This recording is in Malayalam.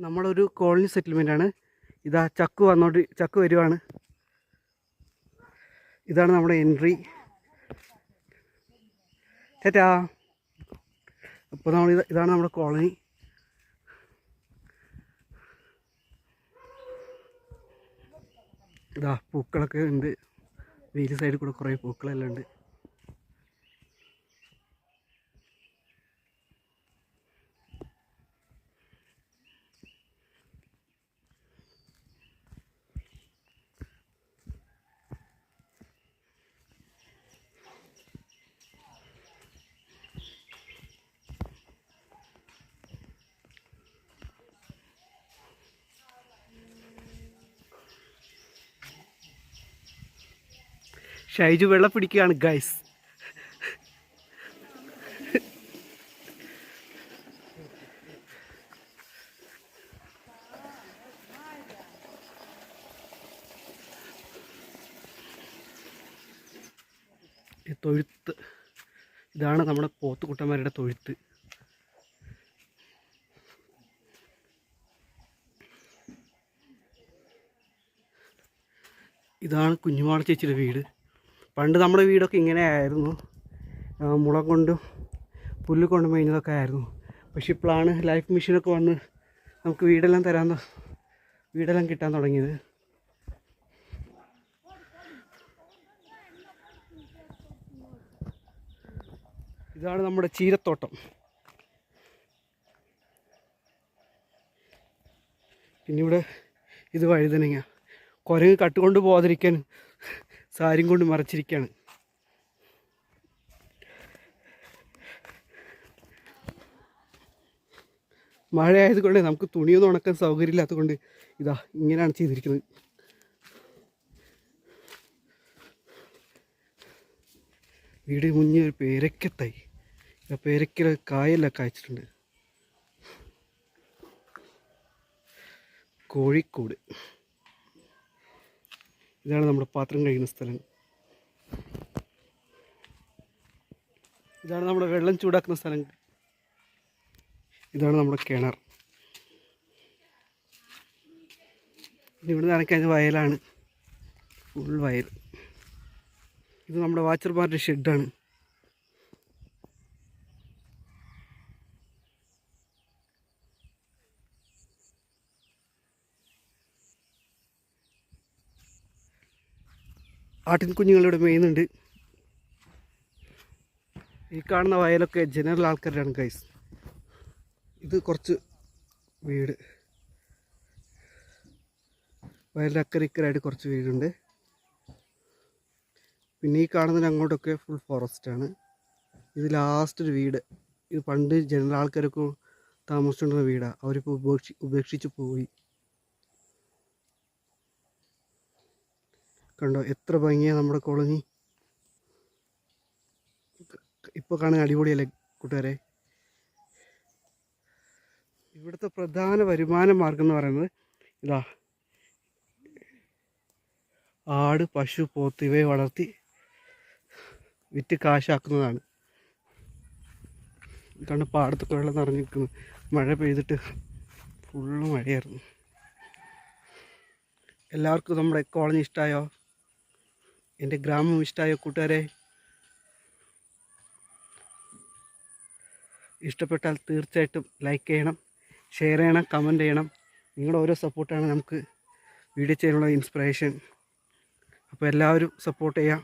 നമ്മളൊരു കോളനി സെറ്റിൽമെൻ്റാണ്. ഇതാ ചക്കു വരുവാണ്. ഇതാണ് നമ്മുടെ എൻട്രി. ചേട്ടാ, അപ്പോൾ ഇതാണ് നമ്മുടെ കോളനി. ഇതാ പൂക്കളൊക്കെ ഉണ്ട്. വേലി സൈഡിൽ കൂടെ കുറേ പൂക്കളെല്ലാം ഉണ്ട്. ഷൈജു വെള്ളം പിടിക്കുകയാണ് ഗൈസ്. തൊഴുത്ത്, ഇതാണ് നമ്മുടെ പോത്തുകുട്ടന്മാരുടെ തൊഴുത്ത്. ഇതാണ് കുഞ്ഞുമാള ചേച്ചിയുടെ വീട്. പണ്ട് നമ്മുടെ വീടൊക്കെ ഇങ്ങനെയായിരുന്നു. മുള കൊണ്ടും പുല്ല് കൊണ്ടും മേഞ്ഞതൊക്കെ ആയിരുന്നു. പക്ഷെ ഇപ്പോഴാണ് ലൈഫ് മിഷനൊക്കെ വന്ന് നമുക്ക് വീടെല്ലാം കിട്ടാൻ തുടങ്ങിയത്. ഇതാണ് നമ്മുടെ ചീരത്തോട്ടം. പിന്നെ ഇവിടെ ഇത് വഴുതനങ്ങ. കുരങ്ങ് കട്ടുകൊണ്ട് പോകാതിരിക്കാൻ സാരിയും കൊണ്ട് മറച്ചിരിക്കുകയാണ്. മഴ ആയതുകൊണ്ട് നമുക്ക് തുണിയൊന്നും ഉണക്കാൻ സൗകര്യമില്ലാത്തതുകൊണ്ട് ഇതാ ഇങ്ങനെയാണ് ചെയ്തിരിക്കുന്നത്. വീട് മുന്നേ ഒരു പേരക്കത്തായി. പേരക്ക കായെല്ലാം കായ്ച്ചിട്ടുണ്ട്. കോഴിക്കോട്. ഇതാണ് നമ്മുടെ പാത്രം കഴിയുന്ന സ്ഥലം. ഇതാണ് നമ്മുടെ വെള്ളം ചൂടാക്കുന്ന സ്ഥലം. ഇതാണ് നമ്മുടെ കിണർ. ഇവിടെ നനയ്ക്കാൻ വയലാണ്, ഫുൾ വയൽ. ഇത് നമ്മുടെ വാച്ചർമാരുടെ ഷെഡാണ്. ആട്ടിൻ കുഞ്ഞുങ്ങളിവിടെ മേയുന്നുണ്ട്. ഈ കാണുന്ന വയലൊക്കെ ജനറൽ ആൾക്കാരാണ് ഗൈസ്. ഇത് കുറച്ച് വീട്, വയലിൻ്റെ അക്കരയിക്കരായിട്ട് കുറച്ച് വീടുണ്ട്. പിന്നെ ഈ കാണുന്നതിന് അങ്ങോട്ടൊക്കെ ഫുൾ ഫോറസ്റ്റാണ്. ഇത് ലാസ്റ്റ് ഒരു വീട്. ഇത് പണ്ട് ജനറൽ ആൾക്കാരൊക്കെ താമസിച്ചുകൊണ്ടിരുന്ന വീടാണ്. അവരിപ്പോൾ ഉപേക്ഷിച്ച് പോയി. കണ്ടോ എത്ര ഭംഗിയാണ് നമ്മുടെ കോളനി. ഇപ്പോൾ കാണാൻ അടിപൊളിയല്ലേ കൂട്ടുകാരെ. ഇവിടുത്തെ പ്രധാന വരുമാന മാർഗം എന്ന് പറയുന്നത് ഇതാ ആട്, പശു, പോത്ത് ഇവയെ വളർത്തി വിറ്റ് കാശാക്കുന്നതാണ്. ഇതാണ് പാടത്തൊക്കെ വെള്ളം നിറഞ്ഞു നിൽക്കുന്നത്. മഴ പെയ്തിട്ട് ഫുള്ള് മഴയായിരുന്നു. എല്ലാവർക്കും നമ്മുടെ കോളനി ഇഷ്ടമായോ? എൻ്റെ ഗ്രാമം ഇഷ്ടമായോ കൂട്ടുകാരെ? ഇഷ്ടപ്പെട്ടാൽ തീർച്ചയായിട്ടും ലൈക്ക് ചെയ്യണം, ഷെയർ ചെയ്യണം, കമൻറ്റ് ചെയ്യണം. നിങ്ങളുടെ ഓരോ സപ്പോർട്ടാണ് നമുക്ക് വീഡിയോ ചെയ്യാനുള്ള ഇൻസ്പിറേഷൻ. അപ്പോൾ എല്ലാവരും സപ്പോർട്ട് ചെയ്യാം.